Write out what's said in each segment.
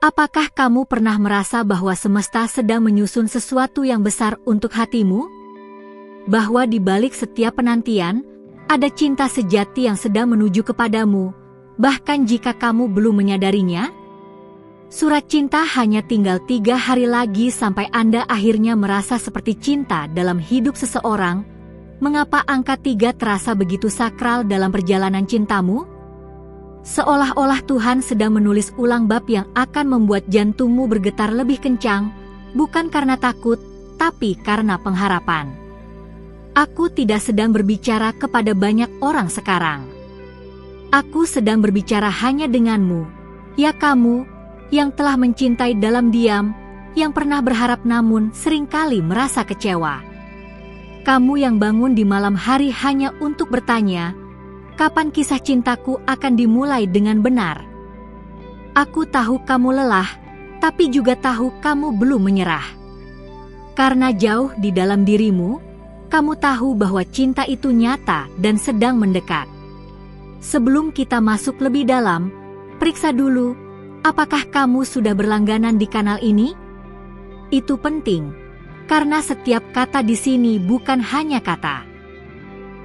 Apakah kamu pernah merasa bahwa semesta sedang menyusun sesuatu yang besar untuk hatimu? Bahwa di balik setiap penantian, ada cinta sejati yang sedang menuju kepadamu, bahkan jika kamu belum menyadarinya? Surat cinta hanya tinggal 3 hari lagi sampai Anda akhirnya merasa seperti cinta dalam hidup seseorang. Mengapa angka 3 terasa begitu sakral dalam perjalanan cintamu? Seolah-olah Tuhan sedang menulis ulang bab yang akan membuat jantungmu bergetar lebih kencang, bukan karena takut, tapi karena pengharapan. Aku tidak sedang berbicara kepada banyak orang sekarang. Aku sedang berbicara hanya denganmu, ya kamu, yang telah mencintai dalam diam, yang pernah berharap namun seringkali merasa kecewa. Kamu yang bangun di malam hari hanya untuk bertanya, kapan kisah cintaku akan dimulai dengan benar? Aku tahu kamu lelah, tapi juga tahu kamu belum menyerah. Karena jauh di dalam dirimu, kamu tahu bahwa cinta itu nyata dan sedang mendekat. Sebelum kita masuk lebih dalam, periksa dulu, apakah kamu sudah berlangganan di kanal ini? Itu penting, karena setiap kata di sini bukan hanya kata.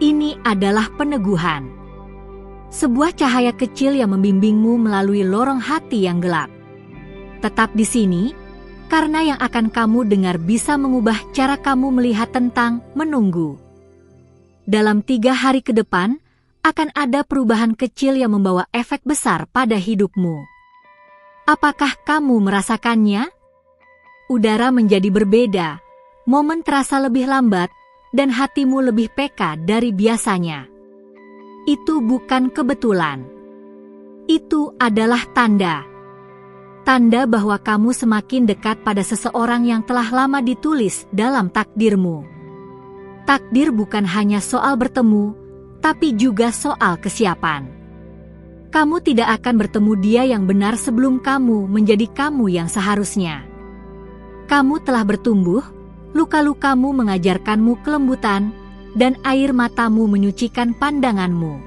Ini adalah peneguhan. Sebuah cahaya kecil yang membimbingmu melalui lorong hati yang gelap. Tetap di sini, karena yang akan kamu dengar bisa mengubah cara kamu melihat tentang menunggu. Dalam 3 hari ke depan, akan ada perubahan kecil yang membawa efek besar pada hidupmu. Apakah kamu merasakannya? Udara menjadi berbeda, momen terasa lebih lambat, dan hatimu lebih peka dari biasanya. Itu bukan kebetulan. Itu adalah tanda. Tanda bahwa kamu semakin dekat pada seseorang yang telah lama ditulis dalam takdirmu. Takdir bukan hanya soal bertemu, tapi juga soal kesiapan. Kamu tidak akan bertemu dia yang benar sebelum kamu menjadi kamu yang seharusnya. Kamu telah bertumbuh, luka-lukamu mengajarkanmu kelembutan, dan air matamu menyucikan pandanganmu.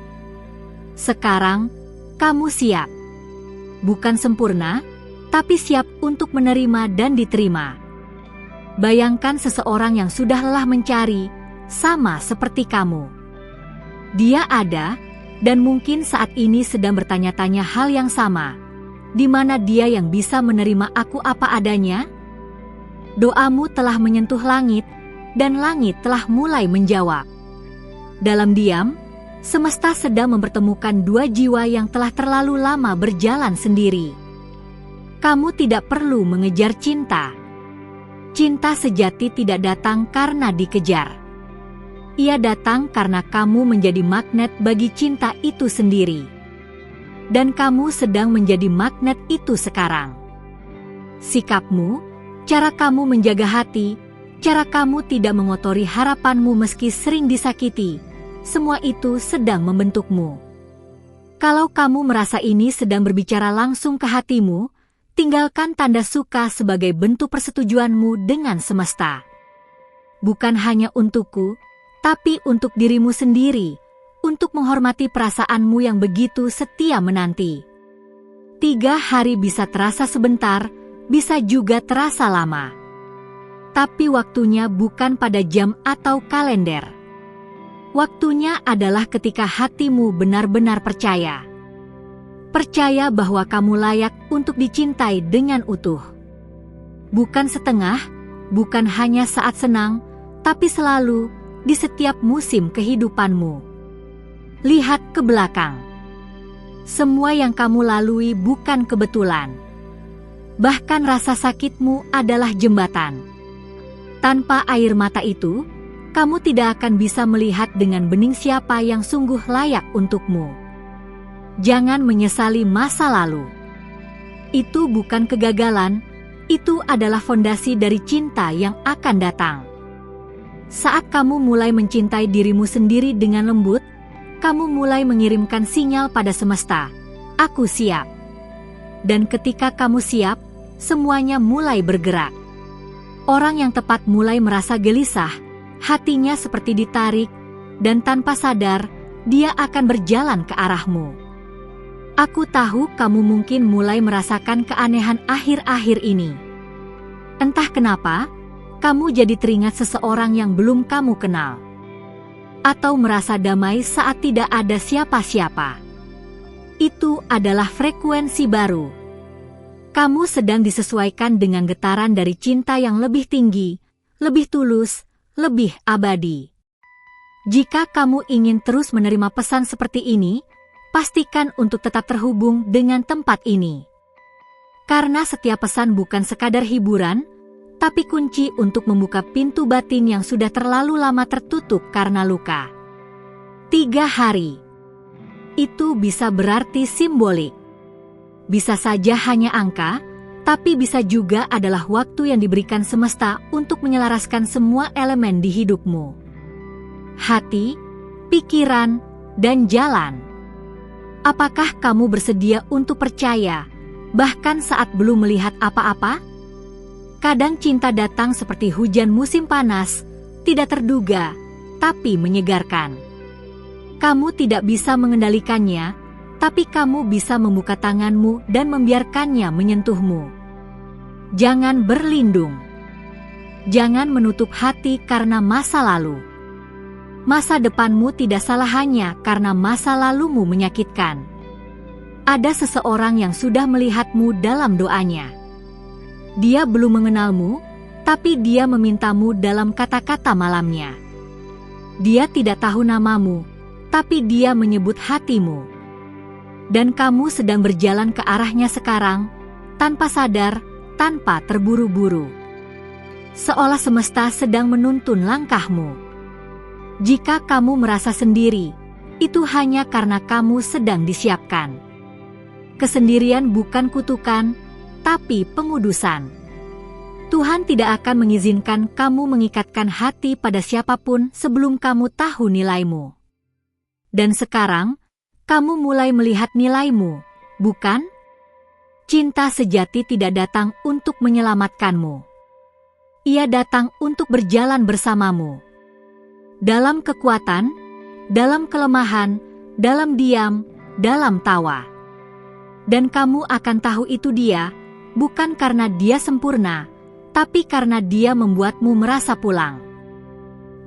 Sekarang, kamu siap. Bukan sempurna, tapi siap untuk menerima dan diterima. Bayangkan seseorang yang sudah lelah mencari, sama seperti kamu. Dia ada, dan mungkin saat ini sedang bertanya-tanya hal yang sama. Di mana dia yang bisa menerima aku apa adanya? Doamu telah menyentuh langit, dan langit telah mulai menjawab. Dalam diam, semesta sedang mempertemukan 2 jiwa yang telah terlalu lama berjalan sendiri. Kamu tidak perlu mengejar cinta. Cinta sejati tidak datang karena dikejar. Ia datang karena kamu menjadi magnet bagi cinta itu sendiri. Dan kamu sedang menjadi magnet itu sekarang. Sikapmu, cara kamu menjaga hati, cara kamu tidak mengotori harapanmu meski sering disakiti, semua itu sedang membentukmu. Kalau kamu merasa ini sedang berbicara langsung ke hatimu, tinggalkan tanda suka sebagai bentuk persetujuanmu dengan semesta. Bukan hanya untukku, tapi untuk dirimu sendiri, untuk menghormati perasaanmu yang begitu setia menanti. 3 hari bisa terasa sebentar, bisa juga terasa lama. Tapi waktunya bukan pada jam atau kalender. Waktunya adalah ketika hatimu benar-benar percaya. Percaya bahwa kamu layak untuk dicintai dengan utuh. Bukan setengah, bukan hanya saat senang, tapi selalu, di setiap musim kehidupanmu. Lihat ke belakang. Semua yang kamu lalui bukan kebetulan. Bahkan rasa sakitmu adalah jembatan. Tanpa air mata itu, kamu tidak akan bisa melihat dengan bening siapa yang sungguh layak untukmu. Jangan menyesali masa lalu. Itu bukan kegagalan, itu adalah fondasi dari cinta yang akan datang. Saat kamu mulai mencintai dirimu sendiri dengan lembut, kamu mulai mengirimkan sinyal pada semesta, aku siap. Dan ketika kamu siap, semuanya mulai bergerak. Orang yang tepat mulai merasa gelisah, hatinya seperti ditarik, dan tanpa sadar, dia akan berjalan ke arahmu. Aku tahu kamu mungkin mulai merasakan keanehan akhir-akhir ini. Entah kenapa, kamu jadi teringat seseorang yang belum kamu kenal. Atau merasa damai saat tidak ada siapa-siapa. Itu adalah frekuensi baru. Kamu sedang disesuaikan dengan getaran dari cinta yang lebih tinggi, lebih tulus, lebih abadi. Jika kamu ingin terus menerima pesan seperti ini, pastikan untuk tetap terhubung dengan tempat ini. Karena setiap pesan bukan sekadar hiburan, tapi kunci untuk membuka pintu batin yang sudah terlalu lama tertutup karena luka. 3 hari. Itu bisa berarti simbolik. Bisa saja hanya angka, tapi bisa juga adalah waktu yang diberikan semesta untuk menyelaraskan semua elemen di hidupmu. Hati, pikiran, dan jalan. Apakah kamu bersedia untuk percaya, bahkan saat belum melihat apa-apa? Kadang cinta datang seperti hujan musim panas, tidak terduga, tapi menyegarkan. Kamu tidak bisa mengendalikannya, tapi kamu bisa membuka tanganmu dan membiarkannya menyentuhmu. Jangan berlindung. Jangan menutup hati karena masa lalu. Masa depanmu tidak salah hanya karena masa lalumu menyakitkan. Ada seseorang yang sudah melihatmu dalam doanya. Dia belum mengenalmu, tapi dia memintamu dalam kata-kata malamnya. Dia tidak tahu namamu, tapi dia menyebut hatimu. Dan kamu sedang berjalan ke arahnya sekarang, tanpa sadar, tanpa terburu-buru. Seolah semesta sedang menuntun langkahmu. Jika kamu merasa sendiri, itu hanya karena kamu sedang disiapkan. Kesendirian bukan kutukan, tapi pengudusan. Tuhan tidak akan mengizinkan kamu mengikatkan hati pada siapapun sebelum kamu tahu nilaimu. Dan sekarang, kamu mulai melihat nilaimu, bukan? Cinta sejati tidak datang untuk menyelamatkanmu. Ia datang untuk berjalan bersamamu. Dalam kekuatan, dalam kelemahan, dalam diam, dalam tawa. Dan kamu akan tahu itu dia, bukan karena dia sempurna, tapi karena dia membuatmu merasa pulang.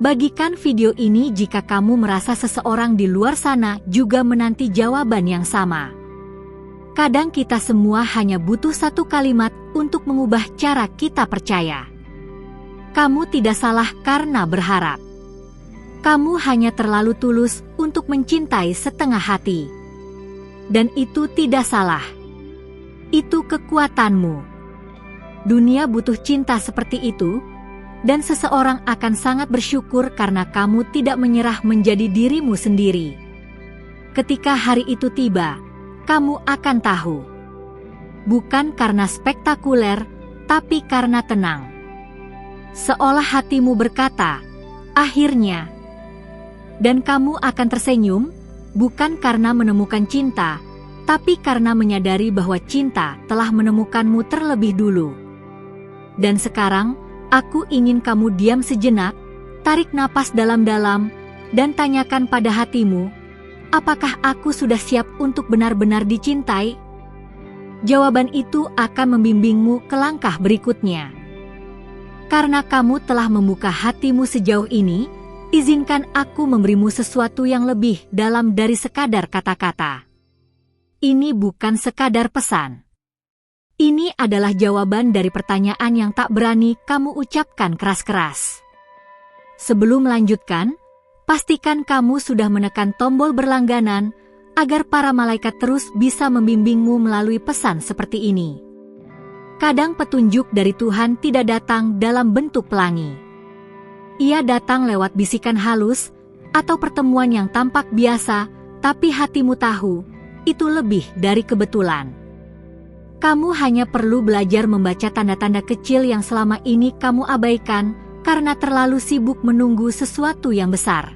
Bagikan video ini jika kamu merasa seseorang di luar sana juga menanti jawaban yang sama. Kadang kita semua hanya butuh satu kalimat untuk mengubah cara kita percaya. Kamu tidak salah karena berharap. Kamu hanya terlalu tulus untuk mencintai setengah hati. Dan itu tidak salah. Itu kekuatanmu. Dunia butuh cinta seperti itu, dan seseorang akan sangat bersyukur karena kamu tidak menyerah menjadi dirimu sendiri. Ketika hari itu tiba, kamu akan tahu. Bukan karena spektakuler, tapi karena tenang. Seolah hatimu berkata, akhirnya. Dan kamu akan tersenyum, bukan karena menemukan cinta, tapi karena menyadari bahwa cinta telah menemukanmu terlebih dulu. Dan sekarang, aku ingin kamu diam sejenak, tarik napas dalam-dalam, dan tanyakan pada hatimu, apakah aku sudah siap untuk benar-benar dicintai? Jawaban itu akan membimbingmu ke langkah berikutnya. Karena kamu telah membuka hatimu sejauh ini, izinkan aku memberimu sesuatu yang lebih dalam dari sekadar kata-kata. Ini bukan sekadar pesan. Ini adalah jawaban dari pertanyaan yang tak berani kamu ucapkan keras-keras. Sebelum melanjutkan, pastikan kamu sudah menekan tombol berlangganan agar para malaikat terus bisa membimbingmu melalui pesan seperti ini. Kadang petunjuk dari Tuhan tidak datang dalam bentuk pelangi. Ia datang lewat bisikan halus atau pertemuan yang tampak biasa, tapi hatimu tahu, itu lebih dari kebetulan. Kamu hanya perlu belajar membaca tanda-tanda kecil yang selama ini kamu abaikan karena terlalu sibuk menunggu sesuatu yang besar.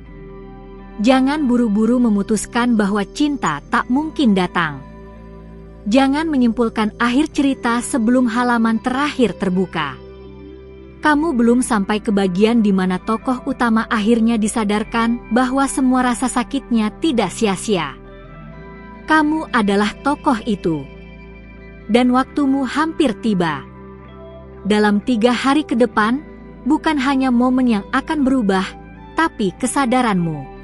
Jangan buru-buru memutuskan bahwa cinta tak mungkin datang. Jangan menyimpulkan akhir cerita sebelum halaman terakhir terbuka. Kamu belum sampai ke bagian di mana tokoh utama akhirnya disadarkan bahwa semua rasa sakitnya tidak sia-sia. Kamu adalah tokoh itu. Dan waktumu hampir tiba. Dalam 3 hari ke depan, bukan hanya momen yang akan berubah, tapi kesadaranmu.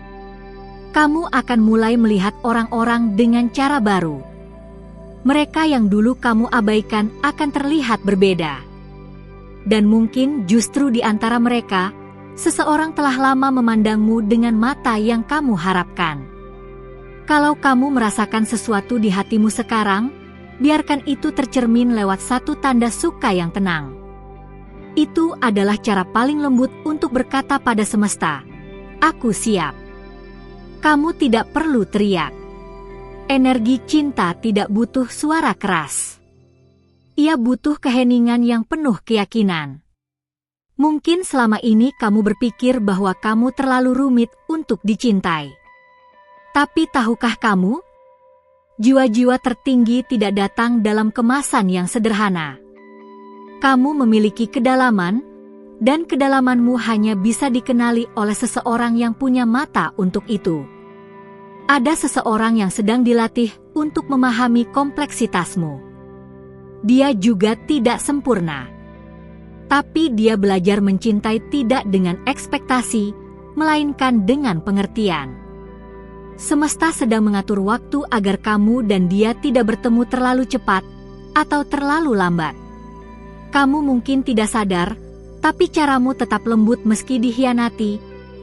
Kamu akan mulai melihat orang-orang dengan cara baru. Mereka yang dulu kamu abaikan akan terlihat berbeda. Dan mungkin justru di antara mereka, seseorang telah lama memandangmu dengan mata yang kamu harapkan. Kalau kamu merasakan sesuatu di hatimu sekarang, biarkan itu tercermin lewat satu tanda suka yang tenang. Itu adalah cara paling lembut untuk berkata pada semesta, "Aku siap." Kamu tidak perlu teriak. Energi cinta tidak butuh suara keras. Ia butuh keheningan yang penuh keyakinan. Mungkin selama ini kamu berpikir bahwa kamu terlalu rumit untuk dicintai. Tapi tahukah kamu? Jiwa-jiwa tertinggi tidak datang dalam kemasan yang sederhana. Kamu memiliki kedalaman, dan kedalamanmu hanya bisa dikenali oleh seseorang yang punya mata untuk itu. Ada seseorang yang sedang dilatih untuk memahami kompleksitasmu. Dia juga tidak sempurna. Tapi dia belajar mencintai tidak dengan ekspektasi, melainkan dengan pengertian. Semesta sedang mengatur waktu agar kamu dan dia tidak bertemu terlalu cepat atau terlalu lambat. Kamu mungkin tidak sadar, tapi caramu tetap lembut meski dikhianati.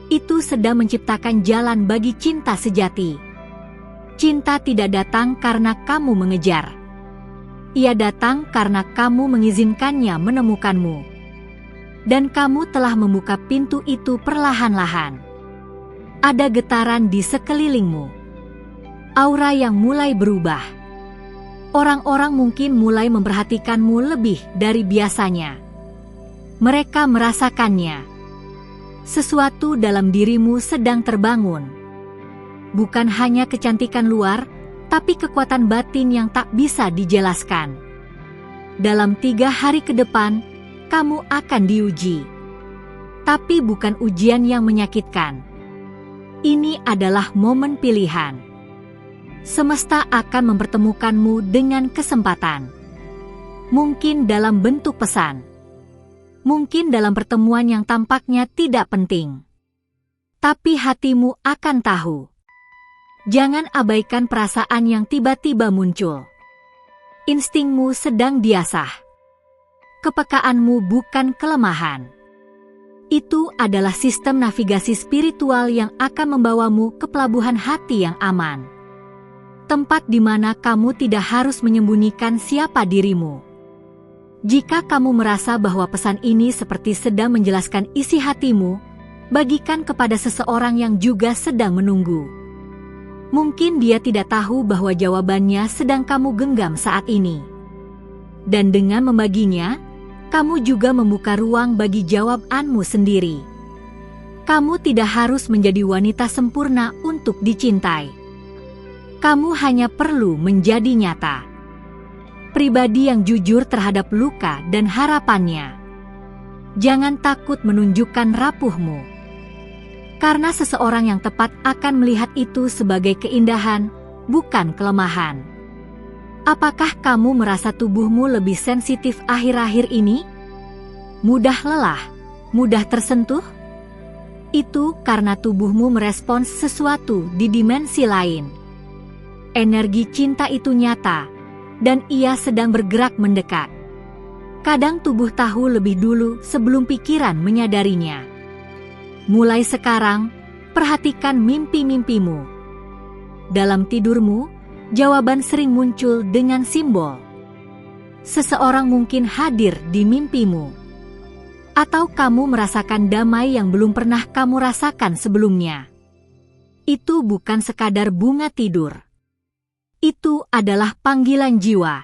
Itu sedang menciptakan jalan bagi cinta sejati. Cinta tidak datang karena kamu mengejar. Ia datang karena kamu mengizinkannya menemukanmu. Dan kamu telah membuka pintu itu perlahan-lahan. Ada getaran di sekelilingmu. Aura yang mulai berubah. Orang-orang mungkin mulai memperhatikanmu lebih dari biasanya. Mereka merasakannya. Sesuatu dalam dirimu sedang terbangun. Bukan hanya kecantikan luar, tapi kekuatan batin yang tak bisa dijelaskan. Dalam 3 hari ke depan, kamu akan diuji. Tapi bukan ujian yang menyakitkan. Ini adalah momen pilihan. Semesta akan mempertemukanmu dengan kesempatan. Mungkin dalam bentuk pesan. Mungkin dalam pertemuan yang tampaknya tidak penting. Tapi hatimu akan tahu. Jangan abaikan perasaan yang tiba-tiba muncul. Instingmu sedang diasah. Kepekaanmu bukan kelemahan. Itu adalah sistem navigasi spiritual yang akan membawamu ke pelabuhan hati yang aman. Tempat di mana kamu tidak harus menyembunyikan siapa dirimu. Jika kamu merasa bahwa pesan ini seperti sedang menjelaskan isi hatimu, bagikan kepada seseorang yang juga sedang menunggu. Mungkin dia tidak tahu bahwa jawabannya sedang kamu genggam saat ini. Dan dengan membaginya, kamu juga membuka ruang bagi jawabanmu sendiri. Kamu tidak harus menjadi wanita sempurna untuk dicintai. Kamu hanya perlu menjadi nyata. Pribadi yang jujur terhadap luka dan harapannya. Jangan takut menunjukkan rapuhmu. Karena seseorang yang tepat akan melihat itu sebagai keindahan, bukan kelemahan. Apakah kamu merasa tubuhmu lebih sensitif akhir-akhir ini? Mudah lelah, mudah tersentuh? Itu karena tubuhmu merespons sesuatu di dimensi lain. Energi cinta itu nyata, dan ia sedang bergerak mendekat. Kadang tubuh tahu lebih dulu sebelum pikiran menyadarinya. Mulai sekarang, perhatikan mimpi-mimpimu. Dalam tidurmu, jawaban sering muncul dengan simbol. Seseorang mungkin hadir di mimpimu. Atau kamu merasakan damai yang belum pernah kamu rasakan sebelumnya. Itu bukan sekadar bunga tidur. Itu adalah panggilan jiwa.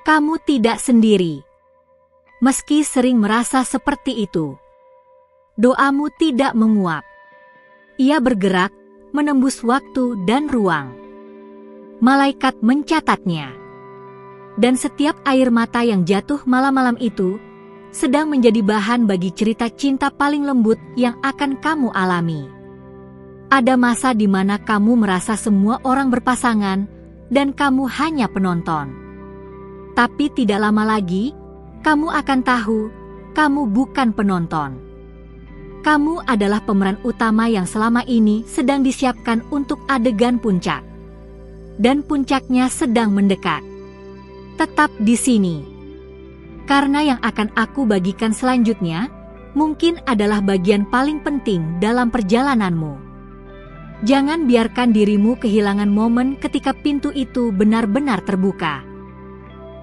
Kamu tidak sendiri. Meski sering merasa seperti itu. Doamu tidak menguap. Ia bergerak, menembus waktu dan ruang. Malaikat mencatatnya. Dan setiap air mata yang jatuh malam-malam itu sedang menjadi bahan bagi cerita cinta paling lembut yang akan kamu alami. Ada masa di mana kamu merasa semua orang berpasangan dan kamu hanya penonton. Tapi tidak lama lagi, kamu akan tahu, kamu bukan penonton. Kamu adalah pemeran utama yang selama ini sedang disiapkan untuk adegan puncak. Dan puncaknya sedang mendekat. Tetap di sini. Karena yang akan aku bagikan selanjutnya, mungkin adalah bagian paling penting dalam perjalananmu. Jangan biarkan dirimu kehilangan momen ketika pintu itu benar-benar terbuka.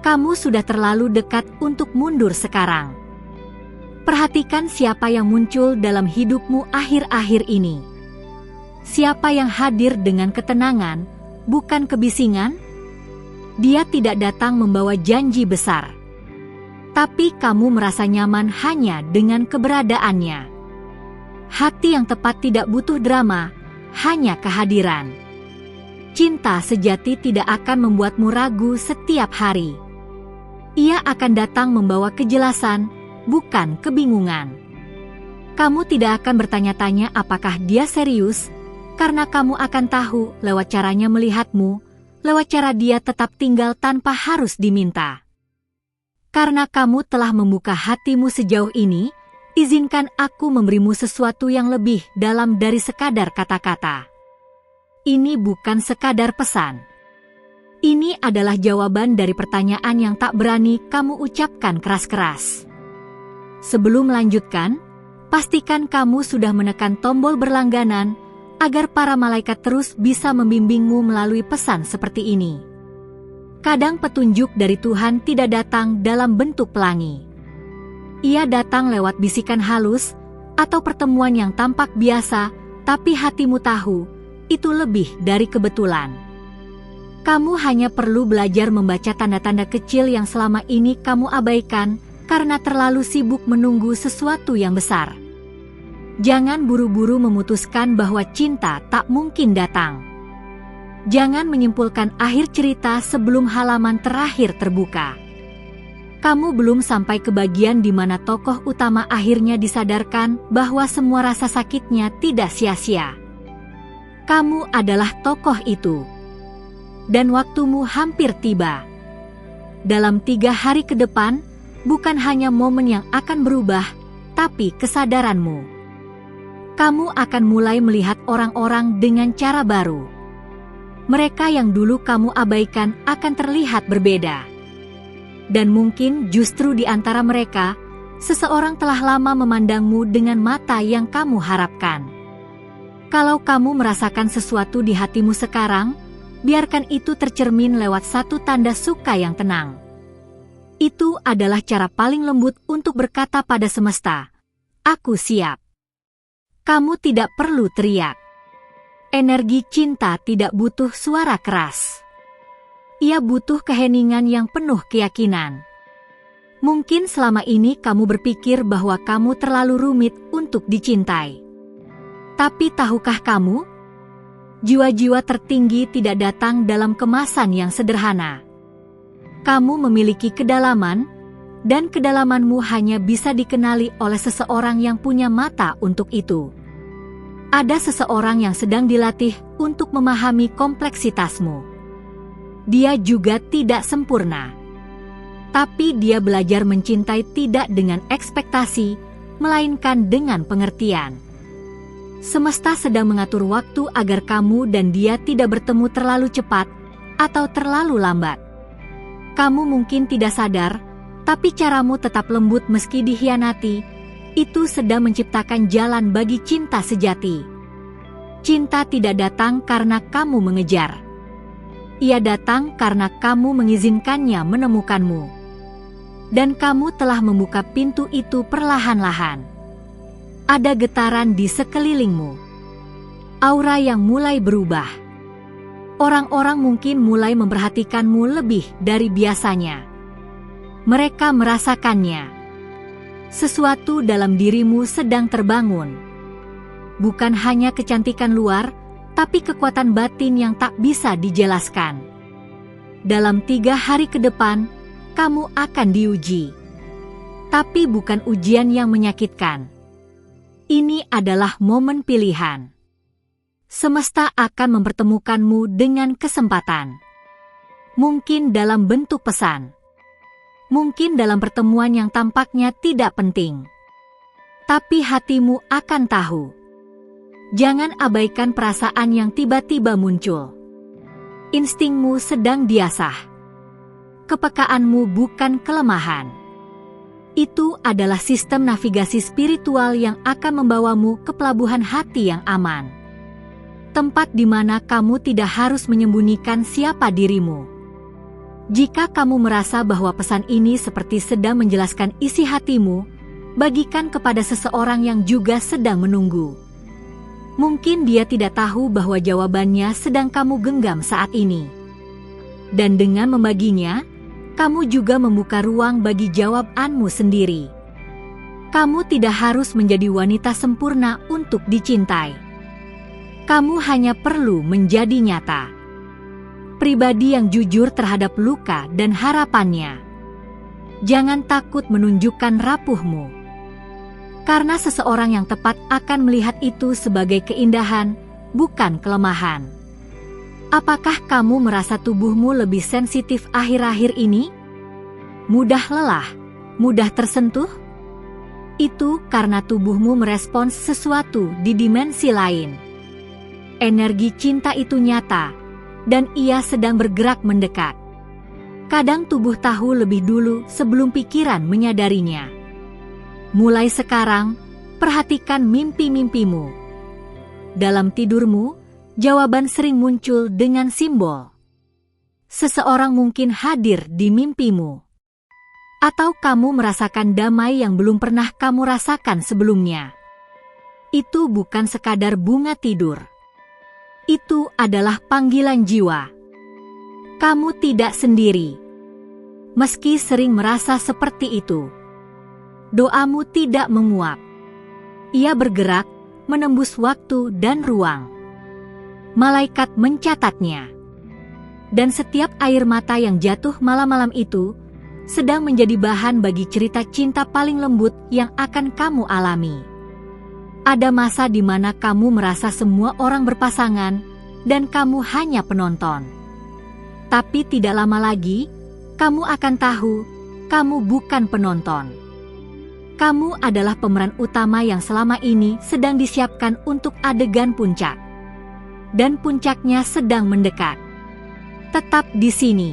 Kamu sudah terlalu dekat untuk mundur sekarang. Perhatikan siapa yang muncul dalam hidupmu akhir-akhir ini. Siapa yang hadir dengan ketenangan, bukan kebisingan? Dia tidak datang membawa janji besar. Tapi kamu merasa nyaman hanya dengan keberadaannya. Hati yang tepat tidak butuh drama, hanya kehadiran. Cinta sejati tidak akan membuatmu ragu setiap hari. Ia akan datang membawa kejelasan, bukan kebingungan. Kamu tidak akan bertanya-tanya apakah dia serius, karena kamu akan tahu lewat caranya melihatmu, lewat cara dia tetap tinggal tanpa harus diminta. Karena kamu telah membuka hatimu sejauh ini, izinkan aku memberimu sesuatu yang lebih dalam dari sekadar kata-kata. Ini bukan sekadar pesan. Ini adalah jawaban dari pertanyaan yang tak berani kamu ucapkan keras-keras. Sebelum melanjutkan, pastikan kamu sudah menekan tombol berlangganan agar para malaikat terus bisa membimbingmu melalui pesan seperti ini. Kadang petunjuk dari Tuhan tidak datang dalam bentuk pelangi. Ia datang lewat bisikan halus atau pertemuan yang tampak biasa, tapi hatimu tahu, itu lebih dari kebetulan. Kamu hanya perlu belajar membaca tanda-tanda kecil yang selama ini kamu abaikan karena terlalu sibuk menunggu sesuatu yang besar. Jangan buru-buru memutuskan bahwa cinta tak mungkin datang. Jangan menyimpulkan akhir cerita sebelum halaman terakhir terbuka. Kamu belum sampai ke bagian di mana tokoh utama akhirnya disadarkan bahwa semua rasa sakitnya tidak sia-sia. Kamu adalah tokoh itu. Dan waktumu hampir tiba. Dalam 3 hari ke depan, bukan hanya momen yang akan berubah, tapi kesadaranmu. Kamu akan mulai melihat orang-orang dengan cara baru. Mereka yang dulu kamu abaikan akan terlihat berbeda. Dan mungkin justru di antara mereka, seseorang telah lama memandangmu dengan mata yang kamu harapkan. Kalau kamu merasakan sesuatu di hatimu sekarang, biarkan itu tercermin lewat satu tanda suka yang tenang. Itu adalah cara paling lembut untuk berkata pada semesta, "Aku siap." Kamu tidak perlu teriak. Energi cinta tidak butuh suara keras. Ia butuh keheningan yang penuh keyakinan. Mungkin selama ini kamu berpikir bahwa kamu terlalu rumit untuk dicintai. Tapi tahukah kamu? Jiwa-jiwa tertinggi tidak datang dalam kemasan yang sederhana. Kamu memiliki kedalaman, dan kedalamanmu hanya bisa dikenali oleh seseorang yang punya mata untuk itu. Ada seseorang yang sedang dilatih untuk memahami kompleksitasmu. Dia juga tidak sempurna. Tapi dia belajar mencintai tidak dengan ekspektasi, melainkan dengan pengertian. Semesta sedang mengatur waktu agar kamu dan dia tidak bertemu terlalu cepat atau terlalu lambat. Kamu mungkin tidak sadar, tapi caramu tetap lembut meski dikhianati. Itu sedang menciptakan jalan bagi cinta sejati. Cinta tidak datang karena kamu mengejar. Ia datang karena kamu mengizinkannya menemukanmu. Dan kamu telah membuka pintu itu perlahan-lahan. Ada getaran di sekelilingmu. Aura yang mulai berubah. Orang-orang mungkin mulai memperhatikanmu lebih dari biasanya. Mereka merasakannya. Sesuatu dalam dirimu sedang terbangun. Bukan hanya kecantikan luar, tapi kekuatan batin yang tak bisa dijelaskan. Dalam 3 hari ke depan, kamu akan diuji. Tapi bukan ujian yang menyakitkan. Ini adalah momen pilihan. semesta akan mempertemukanmu dengan kesempatan. Mungkin dalam bentuk pesan. Mungkin dalam pertemuan yang tampaknya tidak penting. Tapi hatimu akan tahu. Jangan abaikan perasaan yang tiba-tiba muncul. Instingmu sedang diasah. Kepekaanmu bukan kelemahan. Itu adalah sistem navigasi spiritual yang akan membawamu ke pelabuhan hati yang aman. Tempat di mana kamu tidak harus menyembunyikan siapa dirimu. Jika kamu merasa bahwa pesan ini seperti sedang menjelaskan isi hatimu, bagikan kepada seseorang yang juga sedang menunggu. Mungkin dia tidak tahu bahwa jawabannya sedang kamu genggam saat ini. Dan dengan membaginya, kamu juga membuka ruang bagi jawabanmu sendiri. Kamu tidak harus menjadi wanita sempurna untuk dicintai. Kamu hanya perlu menjadi nyata. Pribadi yang jujur terhadap luka dan harapannya. Jangan takut menunjukkan rapuhmu. Karena seseorang yang tepat akan melihat itu sebagai keindahan, bukan kelemahan. Apakah kamu merasa tubuhmu lebih sensitif akhir-akhir ini? Mudah lelah, mudah tersentuh? Itu karena tubuhmu merespons sesuatu di dimensi lain. Energi cinta itu nyata, dan ia sedang bergerak mendekat. Kadang tubuh tahu lebih dulu sebelum pikiran menyadarinya. Mulai sekarang, perhatikan mimpi-mimpimu. Dalam tidurmu, jawaban sering muncul dengan simbol. Seseorang mungkin hadir di mimpimu. Atau kamu merasakan damai yang belum pernah kamu rasakan sebelumnya. Itu bukan sekadar bunga tidur. Itu adalah panggilan jiwa. Kamu tidak sendiri. Meski sering merasa seperti itu. Doamu tidak menguap. Ia bergerak, menembus waktu dan ruang. Malaikat mencatatnya. Dan setiap air mata yang jatuh malam-malam itu sedang menjadi bahan bagi cerita cinta paling lembut yang akan kamu alami. Ada masa di mana kamu merasa semua orang berpasangan dan kamu hanya penonton. Tapi tidak lama lagi, kamu akan tahu kamu bukan penonton. Kamu adalah pemeran utama yang selama ini sedang disiapkan untuk adegan puncak. Dan puncaknya sedang mendekat. Tetap di sini.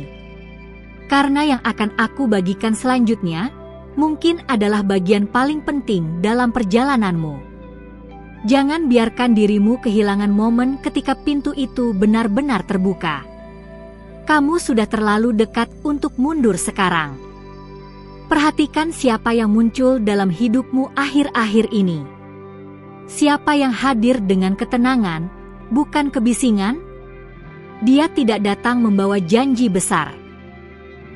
Karena yang akan aku bagikan selanjutnya, mungkin adalah bagian paling penting dalam perjalananmu. Jangan biarkan dirimu kehilangan momen ketika pintu itu benar-benar terbuka. Kamu sudah terlalu dekat untuk mundur sekarang. Perhatikan siapa yang muncul dalam hidupmu akhir-akhir ini. Siapa yang hadir dengan ketenangan, bukan kebisingan? Dia tidak datang membawa janji besar.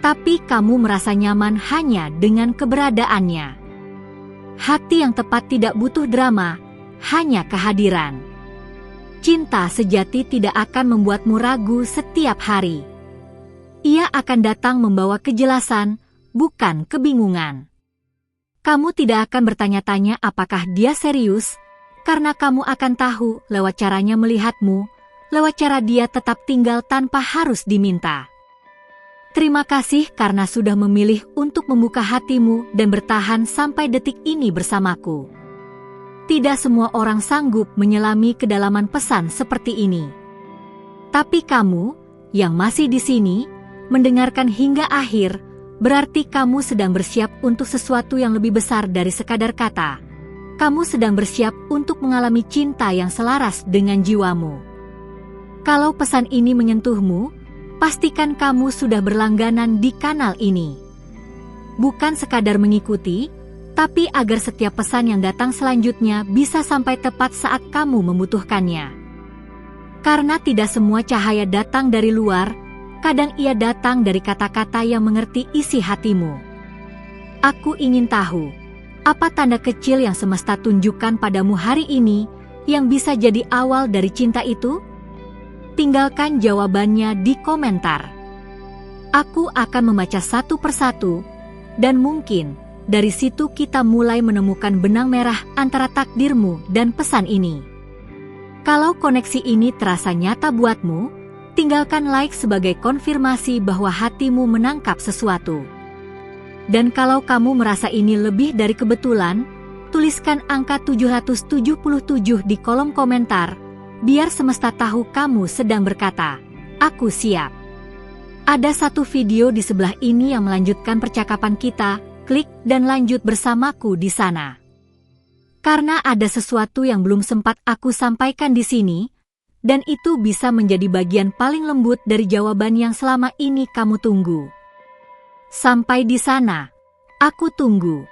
Tapi kamu merasa nyaman hanya dengan keberadaannya. Hati yang tepat tidak butuh drama, hanya kehadiran. Cinta sejati tidak akan membuatmu ragu setiap hari. Ia akan datang membawa kejelasan, bukan kebingungan. Kamu tidak akan bertanya-tanya apakah dia serius, karena kamu akan tahu lewat caranya melihatmu, lewat cara dia tetap tinggal tanpa harus diminta. Terima kasih karena sudah memilih untuk membuka hatimu dan bertahan sampai detik ini bersamaku. Tidak semua orang sanggup menyelami kedalaman pesan seperti ini. Tapi kamu, yang masih di sini, mendengarkan hingga akhir, berarti kamu sedang bersiap untuk sesuatu yang lebih besar dari sekadar kata. Kamu sedang bersiap untuk mengalami cinta yang selaras dengan jiwamu. Kalau pesan ini menyentuhmu, pastikan kamu sudah berlangganan di kanal ini. Bukan sekadar mengikuti, tapi agar setiap pesan yang datang selanjutnya bisa sampai tepat saat kamu membutuhkannya. Karena tidak semua cahaya datang dari luar, kadang ia datang dari kata-kata yang mengerti isi hatimu. Aku ingin tahu, apa tanda kecil yang semesta tunjukkan padamu hari ini yang bisa jadi awal dari cinta itu? Tinggalkan jawabannya di komentar. Aku akan membaca satu persatu, dan mungkin dari situ kita mulai menemukan benang merah antara takdirmu dan pesan ini. Kalau koneksi ini terasa nyata buatmu, tinggalkan like sebagai konfirmasi bahwa hatimu menangkap sesuatu. Dan kalau kamu merasa ini lebih dari kebetulan, tuliskan angka 777 di kolom komentar, biar semesta tahu kamu sedang berkata, "Aku siap." Ada satu video di sebelah ini yang melanjutkan percakapan kita, klik dan lanjut bersamaku di sana. Karena ada sesuatu yang belum sempat aku sampaikan di sini, dan itu bisa menjadi bagian paling lembut dari jawaban yang selama ini kamu tunggu. Sampai di sana, aku tunggu.